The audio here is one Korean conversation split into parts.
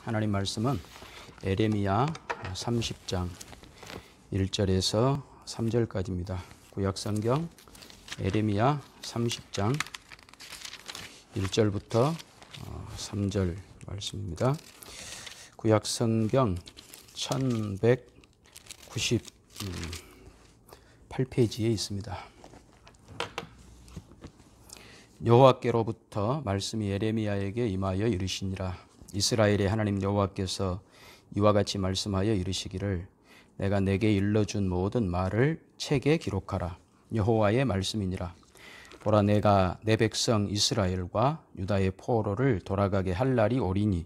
하나님 말씀은 에레미야 30장 1절에서 3절까지입니다. 구약성경 에레미야 30장 1절부터 3절 말씀입니다. 구약성경 1198페이지에 있습니다. 여호와께로부터 말씀이 에레미야에게 임하여 이르시니라. 이스라엘의 하나님 여호와께서 이와 같이 말씀하여 이르시기를 내가 내게 일러준 모든 말을 책에 기록하라. 여호와의 말씀이니라. 보라, 내가 내 백성 이스라엘과 유다의 포로를 돌아가게 할 날이 오리니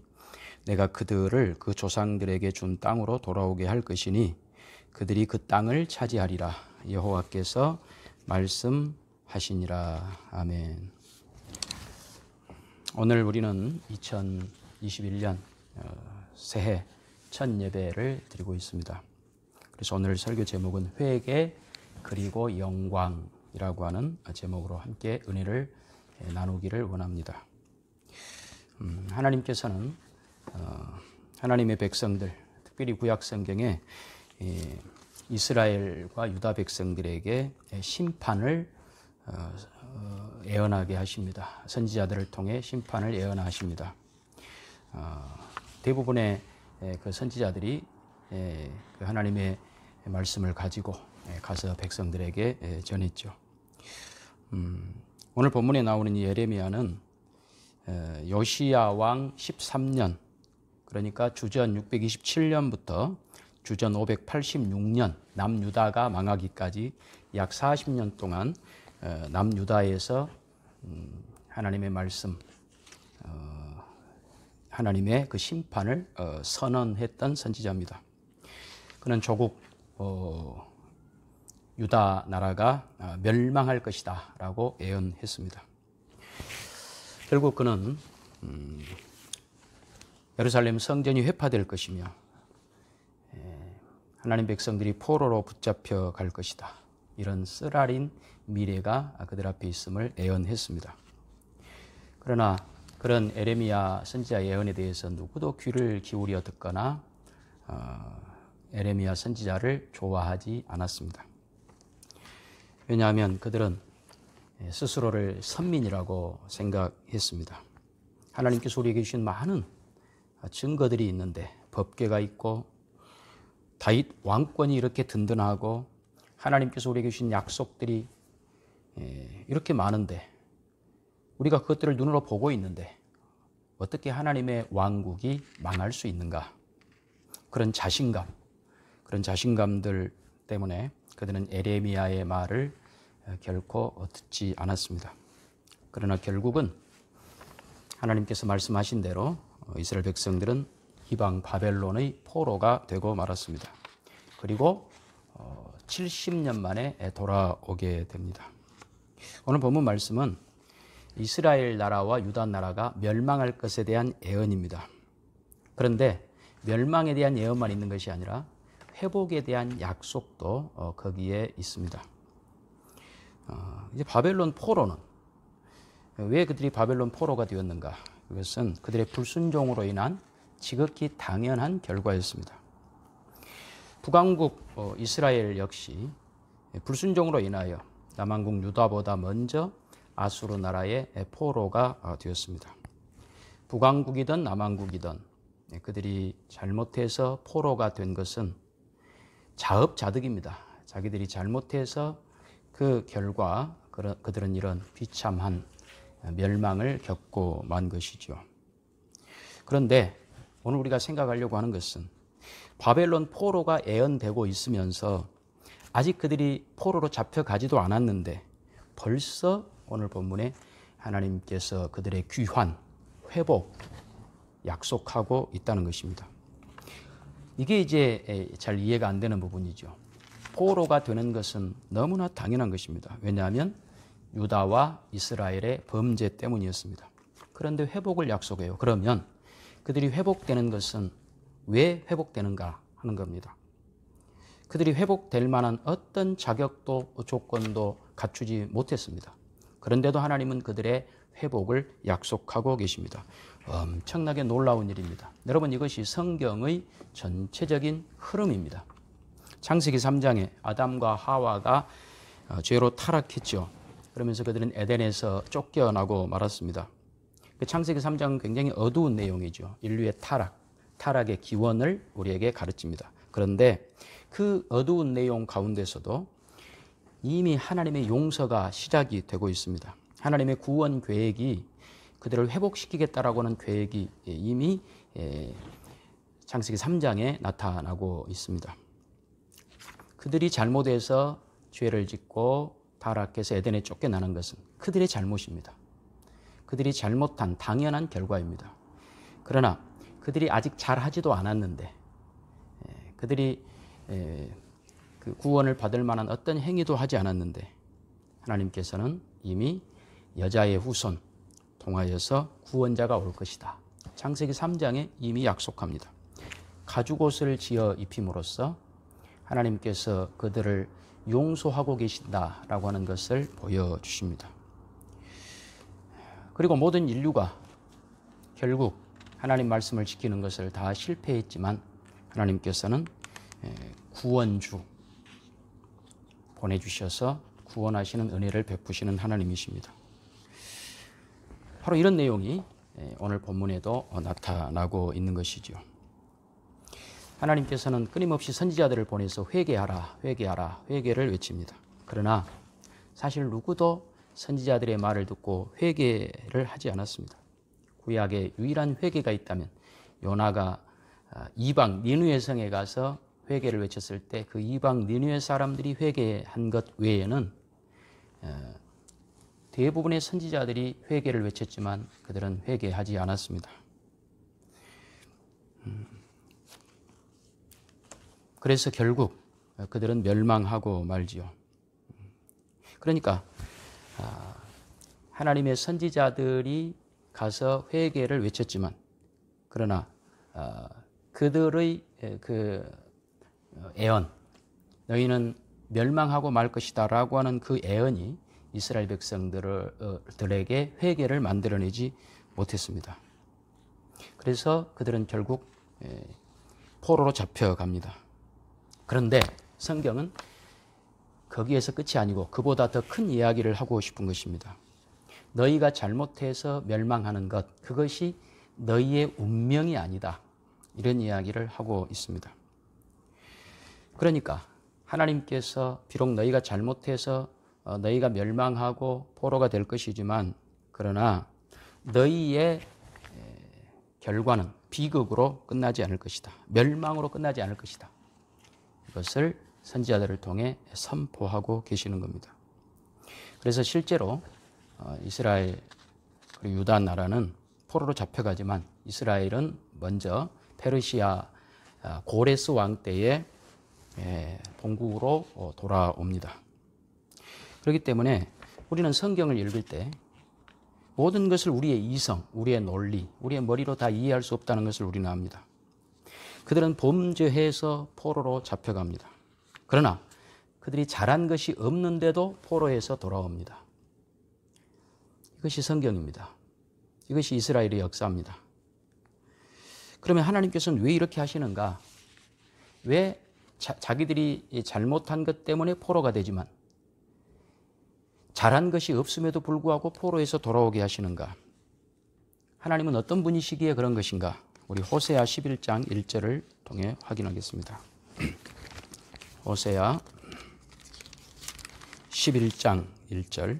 내가 그들을 그 조상들에게 준 땅으로 돌아오게 할 것이니 그들이 그 땅을 차지하리라. 여호와께서 말씀하시니라. 아멘. 오늘 우리는 2021년 새해 첫 예배를 드리고 있습니다. 그래서 오늘 설교 제목은 회개 그리고 영광이라고 하는 제목으로 함께 은혜를 나누기를 원합니다. 하나님께서는 하나님의 백성들, 특별히 구약성경에 이스라엘과 유다 백성들에게 심판을 예언하게 하십니다. 선지자들을 통해 심판을 예언하십니다. 대부분의 그 선지자들이 그 하나님의 말씀을 가지고 가서 백성들에게 전했죠. 오늘 본문에 나오는 이 예레미야는 요시야 왕 13년, 그러니까 주전 627년부터 주전 586년 남유다가 망하기까지 약 40년 동안 남유다에서 하나님의 말씀, 하나님의 그 심판을 선언했던 선지자입니다. 그는 조국 유다 나라가 멸망할 것이다 라고 예언했습니다. 결국 그는 예루살렘 성전이 회파될 것이며 하나님 백성들이 포로로 붙잡혀 갈 것이다, 이런 쓰라린 미래가 그들 앞에 있음을 예언했습니다. 그러나 그런 에레미야 선지자 예언에 대해서 누구도 귀를 기울여 듣거나 에레미야 선지자를 좋아하지 않았습니다. 왜냐하면 그들은 스스로를 선민이라고 생각했습니다. 하나님께서 우리에게 주신 많은 증거들이 있는데, 법궤가 있고 다윗 왕권이 이렇게 든든하고 하나님께서 우리에게 주신 약속들이 이렇게 많은데, 우리가 그것들을 눈으로 보고 있는데 어떻게 하나님의 왕국이 망할 수 있는가? 그런 자신감들 때문에 그들은 에레미야의 말을 결코 듣지 않았습니다. 그러나 결국은 하나님께서 말씀하신 대로 이스라엘 백성들은 이방 바벨론의 포로가 되고 말았습니다. 그리고 70년 만에 돌아오게 됩니다. 오늘 본문 말씀은 이스라엘 나라와 유다 나라가 멸망할 것에 대한 예언입니다. 그런데 멸망에 대한 예언만 있는 것이 아니라 회복에 대한 약속도 거기에 있습니다. 이제 바벨론 포로는 왜 그들이 바벨론 포로가 되었는가? 그것은 그들의 불순종으로 인한 지극히 당연한 결과였습니다. 북왕국 이스라엘 역시 불순종으로 인하여 남왕국 유다보다 먼저 아수르 나라의 포로가 되었습니다. 북왕국이든 남왕국이든 그들이 잘못해서 포로가 된 것은 자업자득입니다. 자기들이 잘못해서 그 결과 그들은 이런 비참한 멸망을 겪고 만 것이죠. 그런데 오늘 우리가 생각하려고 하는 것은 바벨론 포로가 예언되고 있으면서 아직 그들이 포로로 잡혀가지도 않았는데 벌써 오늘 본문에 하나님께서 그들의 귀환, 회복 약속하고 있다는 것입니다. 이게 이제 잘 이해가 안 되는 부분이죠. 포로가 되는 것은 너무나 당연한 것입니다. 왜냐하면 유다와 이스라엘의 범죄 때문이었습니다. 그런데 회복을 약속해요. 그러면 그들이 회복되는 것은 왜 회복되는가 하는 겁니다. 그들이 회복될 만한 어떤 자격도 조건도 갖추지 못했습니다. 그런데도 하나님은 그들의 회복을 약속하고 계십니다. 엄청나게 놀라운 일입니다. 여러분, 이것이 성경의 전체적인 흐름입니다. 창세기 3장에 아담과 하와가 죄로 타락했죠. 그러면서 그들은 에덴에서 쫓겨나고 말았습니다. 그 창세기 3장은 굉장히 어두운 내용이죠. 인류의 타락의 기원을 우리에게 가르칩니다. 그런데 그 어두운 내용 가운데서도 이미 하나님의 용서가 시작이 되고 있습니다. 하나님의 구원 계획이 그들을 회복시키겠다라고 하는 계획이 이미 창세기 3장에 나타나고 있습니다. 그들이 잘못해서 죄를 짓고 타락해서 에덴에 쫓겨나는 것은 그들의 잘못입니다. 그들이 잘못한 당연한 결과입니다. 그러나 그들이 아직 잘하지도 않았는데 그들이 그 구원을 받을 만한 어떤 행위도 하지 않았는데 하나님께서는 이미 여자의 후손 통하여서 구원자가 올 것이다. 창세기 3장에 이미 약속합니다. 가죽옷을 지어 입힘으로써 하나님께서 그들을 용서하고 계신다라고 하는 것을 보여주십니다. 그리고 모든 인류가 결국 하나님 말씀을 지키는 것을 다 실패했지만 하나님께서는 구원주 보내주셔서 구원하시는 은혜를 베푸시는 하나님이십니다. 바로 이런 내용이 오늘 본문에도 나타나고 있는 것이죠. 하나님께서는 끊임없이 선지자들을 보내서 회개를 외칩니다. 그러나 사실 누구도 선지자들의 말을 듣고 회개를 하지 않았습니다. 구약에 유일한 회개가 있다면 요나가 이방 니느웨 성에 가서 회개를 외쳤을 때 그 이방 니느웨 사람들이 회개한 것 외에는 대부분의 선지자들이 회개를 외쳤지만 그들은 회개하지 않았습니다. 그래서 결국 그들은 멸망하고 말지요. 그러니까 하나님의 선지자들이 가서 회개를 외쳤지만 그러나 그들의 그 애언, 너희는 멸망하고 말 것이다 라고 하는 그 애언이 이스라엘 백성들에게 회개를 만들어내지 못했습니다. 그래서 그들은 결국 포로로 잡혀갑니다. 그런데 성경은 거기에서 끝이 아니고 그보다 더 큰 이야기를 하고 싶은 것입니다. 너희가 잘못해서 멸망하는 것, 그것이 너희의 운명이 아니다. 이런 이야기를 하고 있습니다. 그러니까 하나님께서 비록 너희가 잘못해서 너희가 멸망하고 포로가 될 것이지만 그러나 너희의 결과는 비극으로 끝나지 않을 것이다. 멸망으로 끝나지 않을 것이다. 이것을 선지자들을 통해 선포하고 계시는 겁니다. 그래서 실제로 이스라엘 그리고 유다 나라는 포로로 잡혀가지만 이스라엘은 먼저 페르시아 고레스 왕 때에 본국으로 돌아옵니다. 그렇기 때문에 우리는 성경을 읽을 때 모든 것을 우리의 이성, 우리의 논리, 우리의 머리로 다 이해할 수 없다는 것을 우리는 압니다. 그들은 범죄해서 포로로 잡혀갑니다. 그러나 그들이 잘한 것이 없는데도 포로에서 돌아옵니다. 이것이 성경입니다. 이것이 이스라엘의 역사입니다. 그러면 하나님께서는 왜 이렇게 하시는가? 왜 자기들이 잘못한 것 때문에 포로가 되지만 잘한 것이 없음에도 불구하고 포로에서 돌아오게 하시는가? 하나님은 어떤 분이시기에 그런 것인가? 우리 호세아 11장 1절을 통해 확인하겠습니다. 호세아 11장 1절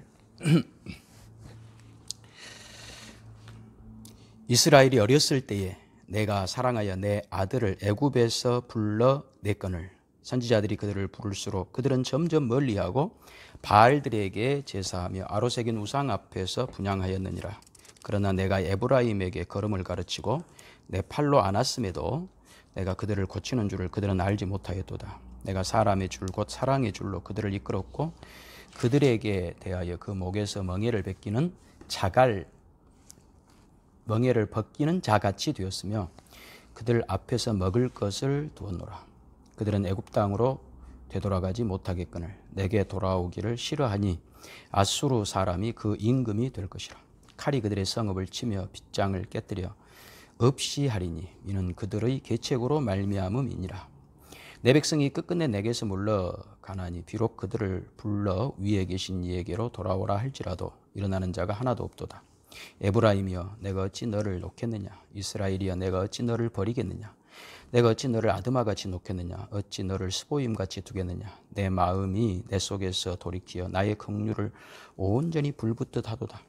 이스라엘이 어렸을 때에 내가 사랑하여 내 아들을 애굽에서 불러 냈거늘 선지자들이 그들을 부를수록 그들은 점점 멀리하고 바알들에게 제사하며 아로새긴 우상 앞에서 분향하였느니라. 그러나 내가 에브라임에게 걸음을 가르치고 내 팔로 안았음에도 내가 그들을 고치는 줄을 그들은 알지 못하였도다. 내가 사람의 줄 곧 사랑의 줄로 그들을 이끌었고 그들에게 대하여 그 목에서 멍에를 벗기는 자같이 되었으며 그들 앞에서 먹을 것을 두었노라. 그들은 애굽 땅으로 되돌아가지 못하겠거늘 내게 돌아오기를 싫어하니 아수르 사람이 그 임금이 될 것이라. 칼이 그들의 성읍을 치며 빗장을 깨뜨려 없이 하리니 이는 그들의 계책으로 말미암음이니라. 내 백성이 끝끝내 내게서 물러가나니 비록 그들을 불러 위에 계신 이에게로 돌아오라 할지라도 일어나는 자가 하나도 없도다. 에브라임이여 내가 어찌 너를 놓겠느냐. 이스라엘이여 내가 어찌 너를 버리겠느냐. 내가 어찌 너를 아드마같이 놓겠느냐. 어찌 너를 스보임같이 두겠느냐. 내 마음이 내 속에서 돌이키어 나의 긍휼을 온전히 불붙듯 하도다.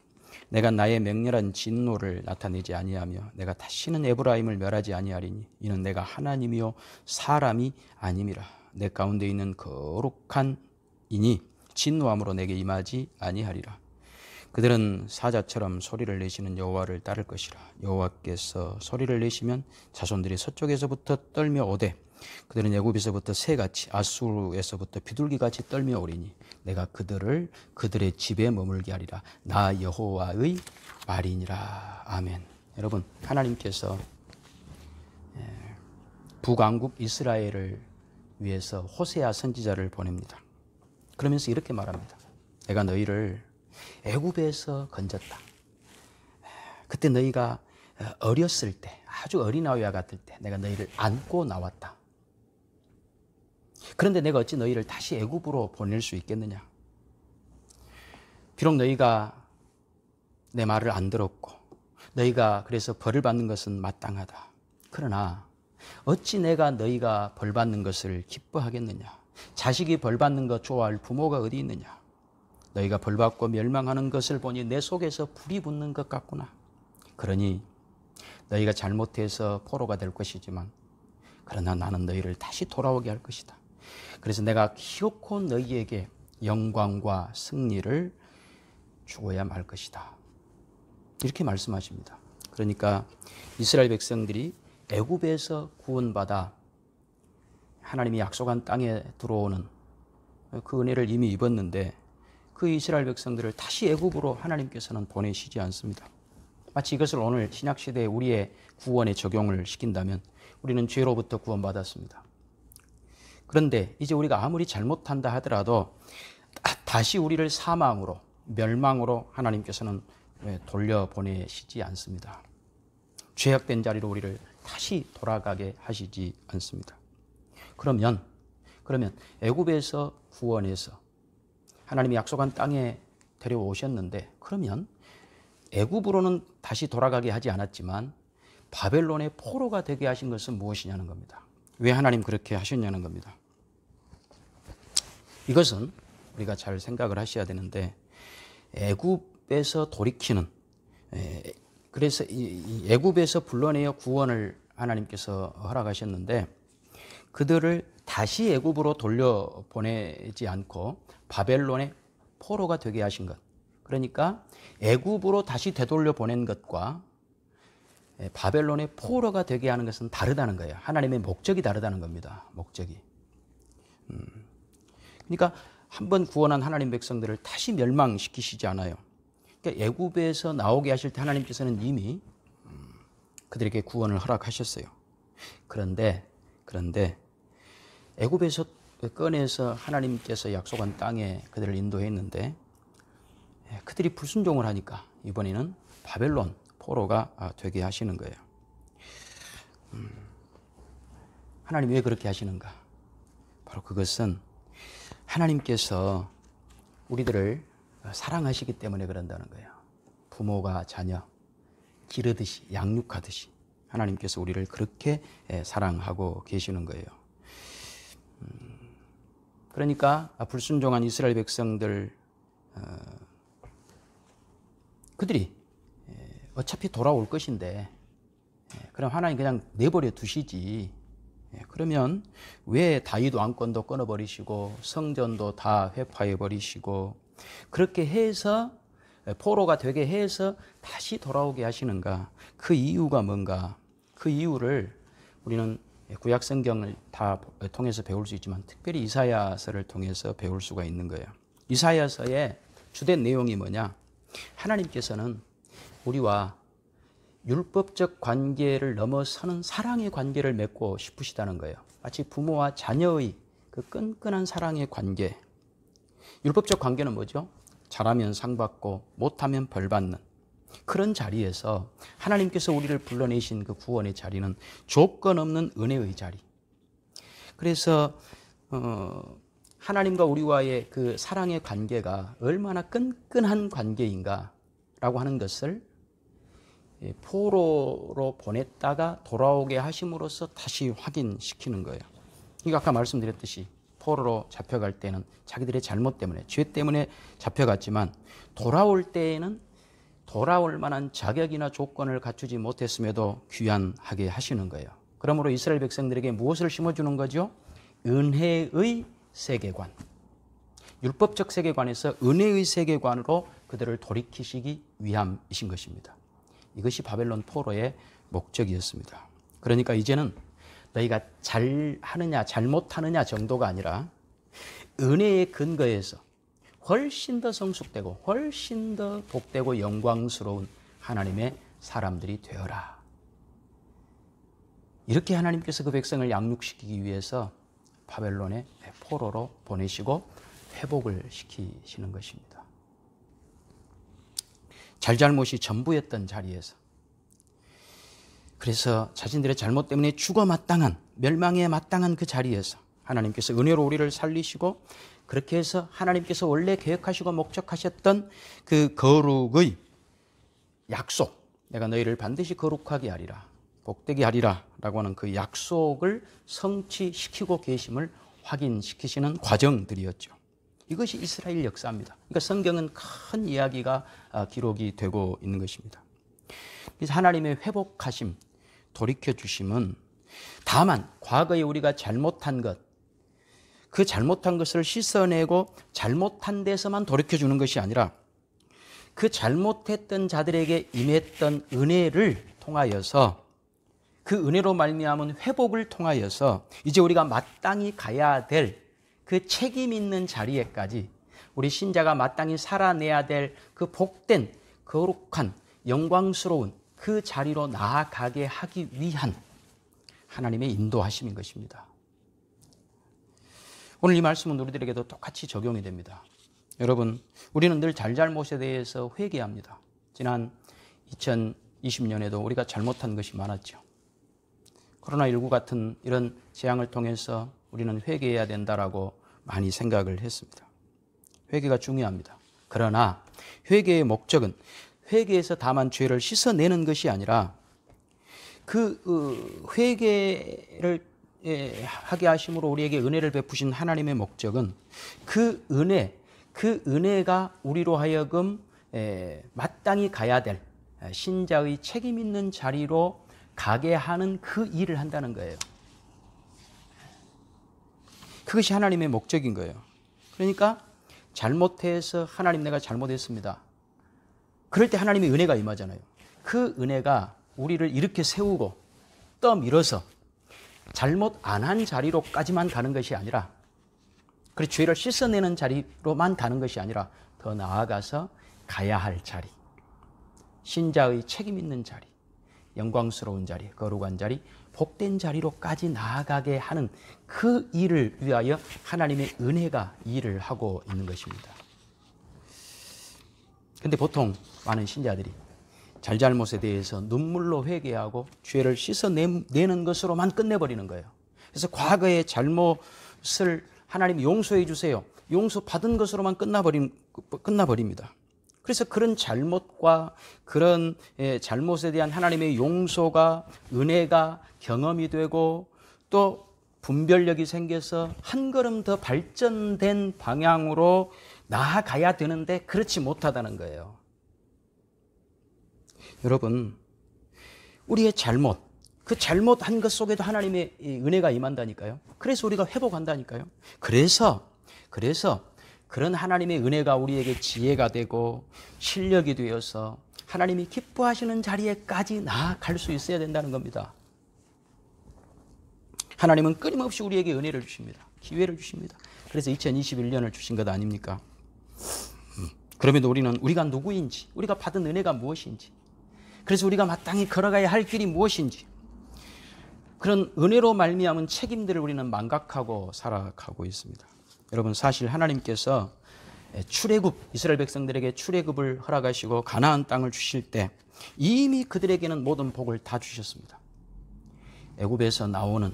내가 나의 맹렬한 진노를 나타내지 아니하며 내가 다시는 에브라임을 멸하지 아니하리니 이는 내가 하나님이요 사람이 아님이라. 내 가운데 있는 거룩한 이니 진노함으로 내게 임하지 아니하리라. 그들은 사자처럼 소리를 내시는 여호와를 따를 것이라. 여호와께서 소리를 내시면 자손들이 서쪽에서부터 떨며 오되 그들은 애굽에서부터 새같이 아수르에서부터 비둘기같이 떨며 오리니 내가 그들을 그들의 집에 머물게 하리라. 나 여호와의 말이니라. 아멘. 여러분, 하나님께서 북왕국 이스라엘을 위해서 호세아 선지자를 보냅니다. 그러면서 이렇게 말합니다. 내가 너희를 애굽에서 건졌다. 그때 너희가 어렸을 때, 아주 어린아이와 같을 때 내가 너희를 안고 나왔다. 그런데 내가 어찌 너희를 다시 애굽으로 보낼 수 있겠느냐. 비록 너희가 내 말을 안 들었고 너희가 그래서 벌을 받는 것은 마땅하다. 그러나 어찌 내가 너희가 벌 받는 것을 기뻐하겠느냐. 자식이 벌 받는 것 좋아할 부모가 어디 있느냐. 너희가 벌 받고 멸망하는 것을 보니 내 속에서 불이 붙는 것 같구나. 그러니 너희가 잘못해서 포로가 될 것이지만 그러나 나는 너희를 다시 돌아오게 할 것이다. 그래서 내가 기어코 너희에게 영광과 승리를 주어야 말 것이다. 이렇게 말씀하십니다. 그러니까 이스라엘 백성들이 애굽에서 구원받아 하나님이 약속한 땅에 들어오는 그 은혜를 이미 입었는데 그 이스라엘 백성들을 다시 애굽으로 하나님께서는 보내시지 않습니다. 마치 이것을 오늘 신약시대에 우리의 구원에 적용을 시킨다면 우리는 죄로부터 구원받았습니다. 그런데 이제 우리가 아무리 잘못한다 하더라도 다시 우리를 사망으로, 멸망으로 하나님께서는 돌려보내시지 않습니다. 죄악된 자리로 우리를 다시 돌아가게 하시지 않습니다. 그러면 애굽에서 구원해서 하나님이 약속한 땅에 데려오셨는데 그러면 애굽으로는 다시 돌아가게 하지 않았지만 바벨론의 포로가 되게 하신 것은 무엇이냐는 겁니다. 왜 하나님 그렇게 하셨냐는 겁니다. 이것은 우리가 잘 생각을 하셔야 되는데 애굽에서 돌이키는 그래서 이 애굽에서 불러내어 구원을 하나님께서 허락하셨는데 그들을 다시 애굽으로 돌려보내지 않고 바벨론의 포로가 되게 하신 것. 그러니까 애굽으로 다시 되돌려 보낸 것과 바벨론의 포로가 되게 하는 것은 다르다는 거예요. 하나님의 목적이 다르다는 겁니다. 목적이. 그러니까 한번 구원한 하나님 백성들을 다시 멸망시키시지 않아요. 그러니까 애굽에서 나오게 하실 때 하나님께서는 이미 그들에게 구원을 허락하셨어요. 그런데 애굽에서 꺼내서 하나님께서 약속한 땅에 그들을 인도했는데 그들이 불순종을 하니까 이번에는 바벨론 포로가 되게 하시는 거예요. 하나님 왜 그렇게 하시는가? 바로 그것은 하나님께서 우리들을 사랑하시기 때문에 그런다는 거예요. 부모가 자녀 기르듯이 양육하듯이 하나님께서 우리를 그렇게 사랑하고 계시는 거예요. 그러니까 불순종한 이스라엘 백성들 그들이 어차피 돌아올 것인데 그럼 하나님 그냥 내버려 두시지. 그러면 왜 다윗 왕권도 끊어버리시고 성전도 다 회파해버리시고 그렇게 해서 포로가 되게 해서 다시 돌아오게 하시는가? 그 이유가 뭔가? 그 이유를 우리는 구약 성경을 다 통해서 배울 수 있지만 특별히 이사야서를 통해서 배울 수가 있는 거예요. 이사야서의 주된 내용이 뭐냐? 하나님께서는 우리와 율법적 관계를 넘어서는 사랑의 관계를 맺고 싶으시다는 거예요. 마치 부모와 자녀의 그 끈끈한 사랑의 관계. 율법적 관계는 뭐죠? 잘하면 상 받고 못하면 벌 받는. 그런 자리에서 하나님께서 우리를 불러내신 그 구원의 자리는 조건 없는 은혜의 자리. 그래서 하나님과 우리와의 그 사랑의 관계가 얼마나 끈끈한 관계인가라고 하는 것을 포로로 보냈다가 돌아오게 하심으로써 다시 확인시키는 거예요. 이거 아까 말씀드렸듯이 포로로 잡혀갈 때는 자기들의 잘못 때문에, 죄 때문에 잡혀갔지만 돌아올 때에는 돌아올 만한 자격이나 조건을 갖추지 못했음에도 귀환하게 하시는 거예요. 그러므로 이스라엘 백성들에게 무엇을 심어주는 거죠? 은혜의 세계관. 율법적 세계관에서 은혜의 세계관으로 그들을 돌이키시기 위함이신 것입니다. 이것이 바벨론 포로의 목적이었습니다. 그러니까 이제는 너희가 잘하느냐 잘못하느냐 정도가 아니라 은혜의 근거에서 훨씬 더 성숙되고 훨씬 더 복되고 영광스러운 하나님의 사람들이 되어라. 이렇게 하나님께서 그 백성을 양육시키기 위해서 바벨론의 포로로 보내시고 회복을 시키시는 것입니다. 잘잘못이 전부였던 자리에서, 그래서 자신들의 잘못 때문에 죽어 마땅한, 멸망에 마땅한 그 자리에서 하나님께서 은혜로 우리를 살리시고, 그렇게 해서 하나님께서 원래 계획하시고 목적하셨던 그 거룩의 약속, 내가 너희를 반드시 거룩하게 하리라, 복되게 하리라 라고 하는 그 약속을 성취시키고 계심을 확인시키시는 과정들이었죠. 이것이 이스라엘 역사입니다. 그러니까 성경은 큰 이야기가 기록이 되고 있는 것입니다. 그래서 하나님의 회복하심, 돌이켜주심은 다만 과거에 우리가 잘못한 것, 그 잘못한 것을 씻어내고 잘못한 데서만 돌이켜주는 것이 아니라 그 잘못했던 자들에게 임했던 은혜를 통하여서, 그 은혜로 말미암은 회복을 통하여서 이제 우리가 마땅히 가야 될 그 책임 있는 자리에까지, 우리 신자가 마땅히 살아내야 될 그 복된 거룩한 영광스러운 그 자리로 나아가게 하기 위한 하나님의 인도하심인 것입니다. 오늘 이 말씀은 우리들에게도 똑같이 적용이 됩니다. 여러분, 우리는 늘 잘잘못에 대해서 회개합니다. 지난 2020년에도 우리가 잘못한 것이 많았죠. 코로나19 같은 이런 재앙을 통해서 우리는 회개해야 된다라고 많이 생각을 했습니다. 회개가 중요합니다. 그러나 회개의 목적은 회개에서 다만 죄를 씻어내는 것이 아니라 그 회개를 하게 하심으로 우리에게 은혜를 베푸신 하나님의 목적은 그 은혜가 우리로 하여금 마땅히 가야 될 신자의 책임 있는 자리로 가게 하는 그 일을 한다는 거예요. 그것이 하나님의 목적인 거예요. 그러니까 잘못해서 하나님 내가 잘못했습니다. 그럴 때 하나님의 은혜가 임하잖아요. 그 은혜가 우리를 이렇게 세우고 떠밀어서 잘못 안 한 자리로까지만 가는 것이 아니라, 그리고 죄를 씻어내는 자리로만 가는 것이 아니라 더 나아가서 가야 할 자리, 신자의 책임 있는 자리, 영광스러운 자리, 거룩한 자리, 복된 자리로까지 나아가게 하는 그 일을 위하여 하나님의 은혜가 일을 하고 있는 것입니다. 그런데 보통 많은 신자들이 잘잘못에 대해서 눈물로 회개하고 죄를 씻어내는 것으로만 끝내버리는 거예요. 그래서 과거의 잘못을 하나님 용서해 주세요, 용서받은 것으로만 끝나버립니다. 그래서 그런 잘못과 그런 잘못에 대한 하나님의 용서가, 은혜가 경험이 되고 또 분별력이 생겨서 한 걸음 더 발전된 방향으로 나아가야 되는데 그렇지 못하다는 거예요. 여러분, 우리의 잘못, 그 잘못한 것 속에도 하나님의 은혜가 임한다니까요. 그래서 우리가 회복한다니까요. 그래서 그런 하나님의 은혜가 우리에게 지혜가 되고 실력이 되어서 하나님이 기뻐하시는 자리에까지 나아갈 수 있어야 된다는 겁니다. 하나님은 끊임없이 우리에게 은혜를 주십니다. 기회를 주십니다. 그래서 2021년을 주신 것 아닙니까? 그러면 우리가 누구인지, 우리가 받은 은혜가 무엇인지, 그래서 우리가 마땅히 걸어가야 할 길이 무엇인지, 그런 은혜로 말미암은 책임들을 우리는 망각하고 살아가고 있습니다. 여러분, 사실 하나님께서 출애굽, 이스라엘 백성들에게 출애굽을 허락하시고 가나안 땅을 주실 때 이미 그들에게는 모든 복을 다 주셨습니다. 애굽에서 나오는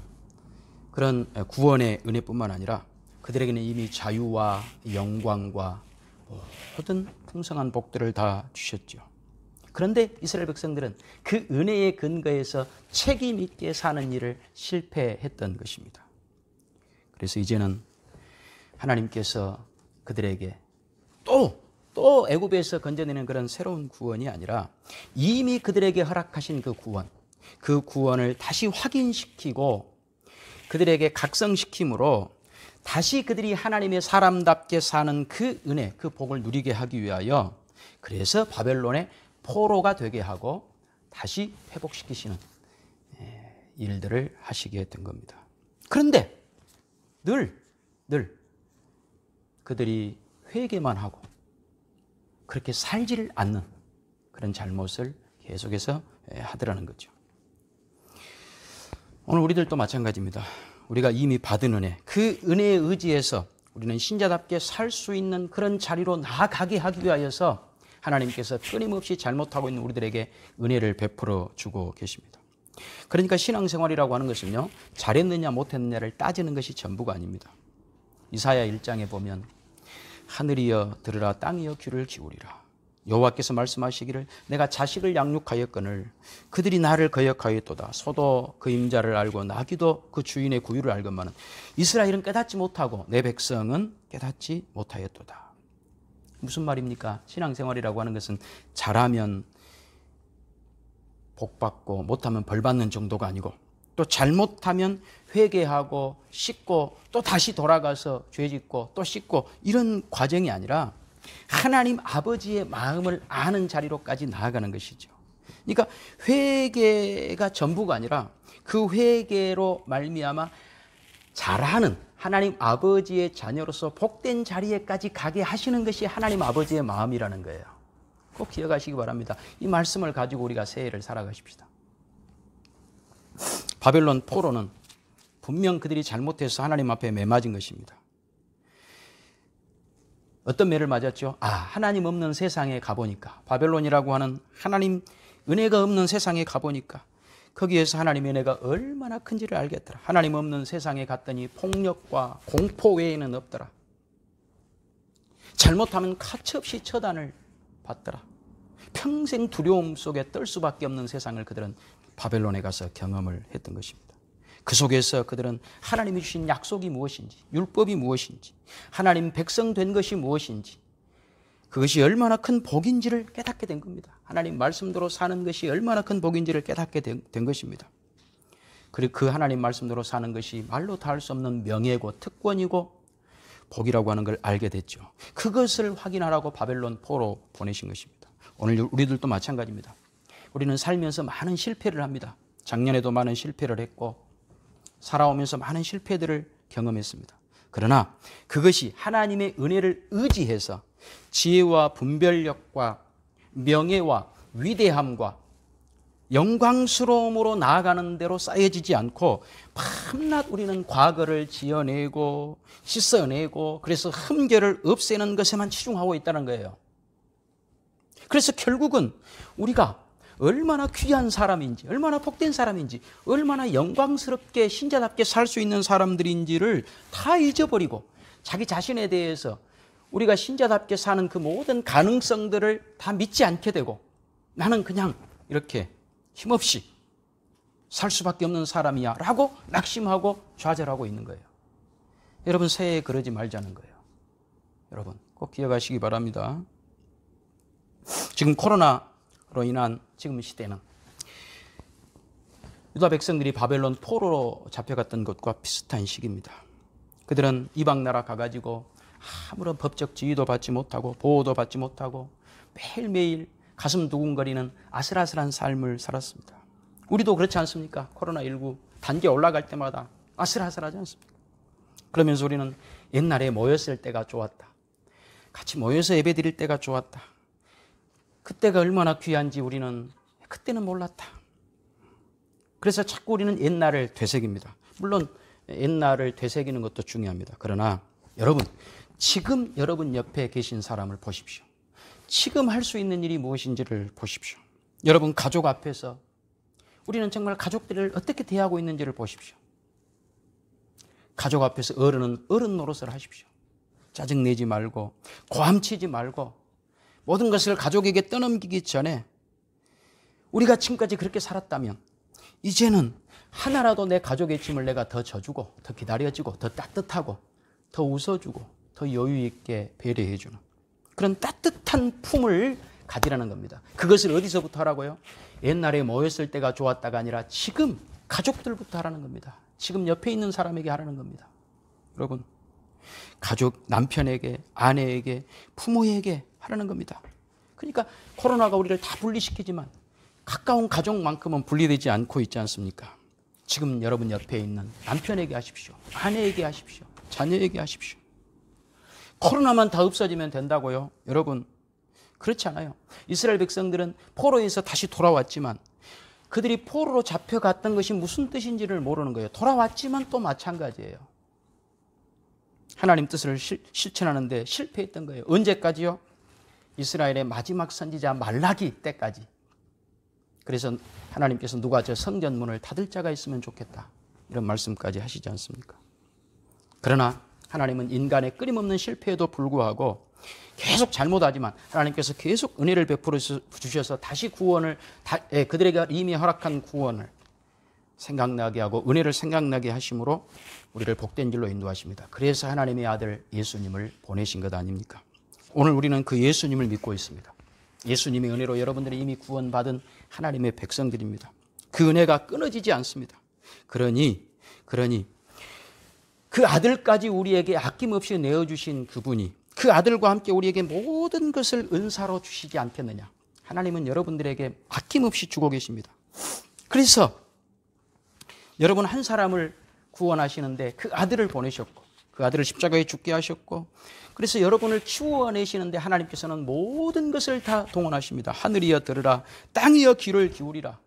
그런 구원의 은혜뿐만 아니라 그들에게는 이미 자유와 영광과 모든 풍성한 복들을 다 주셨죠. 그런데 이스라엘 백성들은 그 은혜의 근거에서 책임 있게 사는 일을 실패했던 것입니다. 그래서 이제는 하나님께서 그들에게 또 애굽에서 건져내는 그런 새로운 구원이 아니라 이미 그들에게 허락하신 그 구원을 다시 확인시키고 그들에게 각성시킴으로 다시 그들이 하나님의 사람답게 사는 그 은혜, 그 복을 누리게 하기 위하여 그래서 바벨론의 포로가 되게 하고 다시 회복시키시는 일들을 하시게 된 겁니다. 그런데 늘 그들이 회개만 하고 그렇게 살지를 않는 그런 잘못을 계속해서 하더라는 거죠. 오늘 우리들도 마찬가지입니다. 우리가 이미 받은 은혜, 그 은혜에 의지해서 우리는 신자답게 살 수 있는 그런 자리로 나아가게 하기 위하여서 하나님께서 끊임없이 잘못하고 있는 우리들에게 은혜를 베풀어 주고 계십니다. 그러니까 신앙생활이라고 하는 것은요, 잘했느냐 못했느냐를 따지는 것이 전부가 아닙니다. 이사야 1장에 보면 하늘이여 들으라, 땅이여 귀를 기울이라. 여호와께서 말씀하시기를 내가 자식을 양육하였거늘 그들이 나를 거역하였도다. 소도 그 임자를 알고 나귀도 그 주인의 구유를 알건만은 이스라엘은 깨닫지 못하고 내 백성은 깨닫지 못하였도다. 무슨 말입니까? 신앙생활이라고 하는 것은 잘하면 복받고 못하면 벌받는 정도가 아니고 또 잘못하면 회개하고 씻고 또 다시 돌아가서 죄짓고 또 씻고 이런 과정이 아니라 하나님 아버지의 마음을 아는 자리로까지 나아가는 것이죠. 그러니까 회개가 전부가 아니라 그 회개로 말미암아 잘하는 하나님 아버지의 자녀로서 복된 자리에까지 가게 하시는 것이 하나님 아버지의 마음이라는 거예요. 꼭 기억하시기 바랍니다. 이 말씀을 가지고 우리가 새해를 살아가십시다. 바벨론 포로는 분명 그들이 잘못해서 하나님 앞에 매맞은 것입니다. 어떤 매를 맞았죠? 하나님 없는 세상에 가보니까, 바벨론이라고 하는 하나님 은혜가 없는 세상에 가보니까 거기에서 하나님의 은혜가 얼마나 큰지를 알겠더라. 하나님 없는 세상에 갔더니 폭력과 공포 외에는 없더라. 잘못하면 가차없이 처단을 받더라. 평생 두려움 속에 떨 수밖에 없는 세상을 그들은 바벨론에 가서 경험을 했던 것입니다. 그 속에서 그들은 하나님이 주신 약속이 무엇인지, 율법이 무엇인지, 하나님 백성 된 것이 무엇인지, 그것이 얼마나 큰 복인지를 깨닫게 된 겁니다. 하나님 말씀대로 사는 것이 얼마나 큰 복인지를 깨닫게 된 것입니다. 그리고 그 하나님 말씀대로 사는 것이 말로 다 할 수 없는 명예고 특권이고 복이라고 하는 걸 알게 됐죠. 그것을 확인하라고 바벨론 포로 보내신 것입니다. 오늘 우리들도 마찬가지입니다. 우리는 살면서 많은 실패를 합니다. 작년에도 많은 실패를 했고 살아오면서 많은 실패들을 경험했습니다. 그러나 그것이 하나님의 은혜를 의지해서 지혜와 분별력과 명예와 위대함과 영광스러움으로 나아가는 대로 쌓여지지 않고 밤낮 우리는 과거를 지어내고 씻어내고 그래서 흠결을 없애는 것에만 치중하고 있다는 거예요. 그래서 결국은 우리가 얼마나 귀한 사람인지, 얼마나 복된 사람인지, 얼마나 영광스럽게 신자답게 살 수 있는 사람들인지를 다 잊어버리고 자기 자신에 대해서 우리가 신자답게 사는 그 모든 가능성들을 다 믿지 않게 되고 나는 그냥 이렇게 힘없이 살 수밖에 없는 사람이야 라고 낙심하고 좌절하고 있는 거예요. 여러분, 새해에 그러지 말자는 거예요. 여러분 꼭 기억하시기 바랍니다. 지금 코로나로 인한 지금 시대는 유다 백성들이 바벨론 포로로 잡혀갔던 것과 비슷한 시기입니다. 그들은 이방 나라 가가지고 아무런 법적 지위도 받지 못하고 보호도 받지 못하고 매일매일 가슴 두근거리는 아슬아슬한 삶을 살았습니다. 우리도 그렇지 않습니까? 코로나19 단계 올라갈 때마다 아슬아슬하지 않습니까? 그러면서 우리는 옛날에 모였을 때가 좋았다. 같이 모여서 예배 드릴 때가 좋았다. 그때가 얼마나 귀한지 우리는 그때는 몰랐다. 그래서 자꾸 우리는 옛날을 되새깁니다. 물론 옛날을 되새기는 것도 중요합니다. 그러나 여러분, 지금 여러분 옆에 계신 사람을 보십시오. 지금 할 수 있는 일이 무엇인지를 보십시오. 여러분 가족 앞에서 우리는 정말 가족들을 어떻게 대하고 있는지를 보십시오. 가족 앞에서 어른은 어른 노릇을 하십시오. 짜증내지 말고 고함치지 말고 모든 것을 가족에게 떠넘기기 전에 우리가 지금까지 그렇게 살았다면 이제는 하나라도 내 가족의 짐을 내가 더 져주고 더 기다려주고 더 따뜻하고 더 웃어주고 더 여유 있게 배려해주는 그런 따뜻한 품을 가지라는 겁니다. 그것을 어디서부터 하라고요? 옛날에 모였을 때가 좋았다가 아니라 지금 가족들부터 하라는 겁니다. 지금 옆에 있는 사람에게 하라는 겁니다. 여러분 가족, 남편에게, 아내에게, 부모에게 하라는 겁니다. 그러니까 코로나가 우리를 다 분리시키지만 가까운 가족만큼은 분리되지 않고 있지 않습니까? 지금 여러분 옆에 있는 남편에게 하십시오. 아내에게 하십시오. 자녀에게 하십시오. 코로나만 다 없어지면 된다고요? 여러분 그렇지 않아요. 이스라엘 백성들은 포로에서 다시 돌아왔지만 그들이 포로로 잡혀갔던 것이 무슨 뜻인지를 모르는 거예요. 돌아왔지만 또 마찬가지예요. 하나님 뜻을 실천하는데 실패했던 거예요. 언제까지요? 이스라엘의 마지막 선지자 말라기 때까지. 그래서 하나님께서 누가 저 성전 문을 닫을 자가 있으면 좋겠다 이런 말씀까지 하시지 않습니까? 그러나 하나님은 인간의 끊임없는 실패에도 불구하고 계속 잘못하지만 하나님께서 계속 은혜를 베풀어 주셔서 다시 구원을 그들에게 이미 허락한 구원을 생각나게 하고 은혜를 생각나게 하심으로 우리를 복된 길로 인도하십니다. 그래서 하나님의 아들 예수님을 보내신 것 아닙니까? 오늘 우리는 그 예수님을 믿고 있습니다. 예수님의 은혜로 여러분들이 이미 구원받은 하나님의 백성들입니다. 그 은혜가 끊어지지 않습니다. 그러니 그 아들까지 우리에게 아낌없이 내어주신 그분이 그 아들과 함께 우리에게 모든 것을 은사로 주시지 않겠느냐. 하나님은 여러분들에게 아낌없이 주고 계십니다. 그래서 여러분 한 사람을 구원하시는데 그 아들을 보내셨고 그 아들을 십자가에 죽게 하셨고 그래서 여러분을 키워내시는데 하나님께서는 모든 것을 다 동원하십니다. 하늘이여 들으라, 땅이여 귀를 기울이라.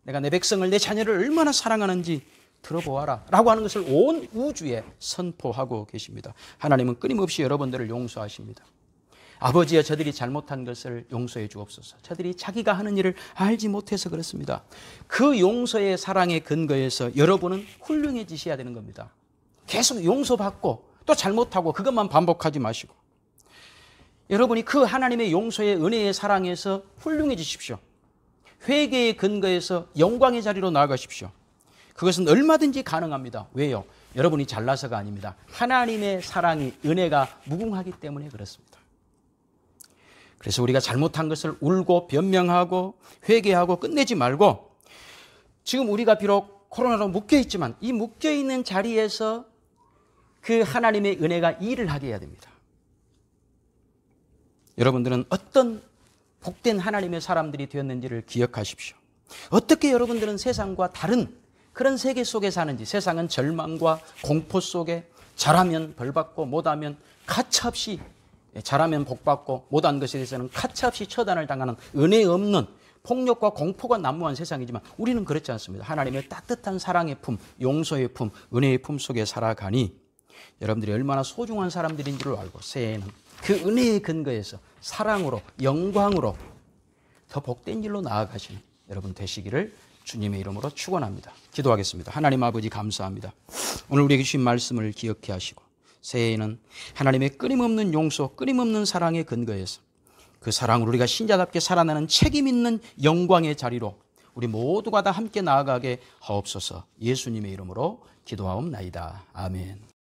내가 내 백성을 내 자녀를 얼마나 사랑하는지 들어보아라 라고 하는 것을 온 우주에 선포하고 계십니다. 하나님은 끊임없이 여러분들을 용서하십니다. 아버지여 저들이 잘못한 것을 용서해 주옵소서. 저들이 자기가 하는 일을 알지 못해서 그렇습니다. 그 용서의 사랑의 근거에서 여러분은 훌륭해지셔야 되는 겁니다. 계속 용서받고 또 잘못하고 그것만 반복하지 마시고 여러분이 그 하나님의 용서의 은혜의 사랑에서 훌륭해지십시오. 회개의 근거에서 영광의 자리로 나아가십시오. 그것은 얼마든지 가능합니다. 왜요? 여러분이 잘나서가 아닙니다. 하나님의 사랑이 은혜가 무궁하기 때문에 그렇습니다. 그래서 우리가 잘못한 것을 울고 변명하고 회개하고 끝내지 말고 지금 우리가 비록 코로나로 묶여있지만 이 묶여있는 자리에서 그 하나님의 은혜가 일을 하게 해야 됩니다. 여러분들은 어떤 복된 하나님의 사람들이 되었는지를 기억하십시오. 어떻게 여러분들은 세상과 다른 그런 세계 속에 사는지 세상은 절망과 공포 속에 잘하면 벌받고 못하면 가차없이 잘하면 복받고 못한 것에 대해서는 가차없이 처단을 당하는 은혜 없는 폭력과 공포가 난무한 세상이지만 우리는 그렇지 않습니다. 하나님의 따뜻한 사랑의 품, 용서의 품, 은혜의 품 속에 살아가니 여러분들이 얼마나 소중한 사람들인 줄 알고 새해에는 그 은혜의 근거에서 사랑으로 영광으로 더 복된 길로 나아가시는 여러분 되시기를 주님의 이름으로 축원합니다. 기도하겠습니다. 하나님 아버지 감사합니다. 오늘 우리에게 주신 말씀을 기억해 하시고 새해에는 하나님의 끊임없는 용서, 끊임없는 사랑의 근거에서 그 사랑으로 우리가 신자답게 살아나는 책임 있는 영광의 자리로 우리 모두가 다 함께 나아가게 하옵소서. 예수님의 이름으로 기도하옵나이다. 아멘.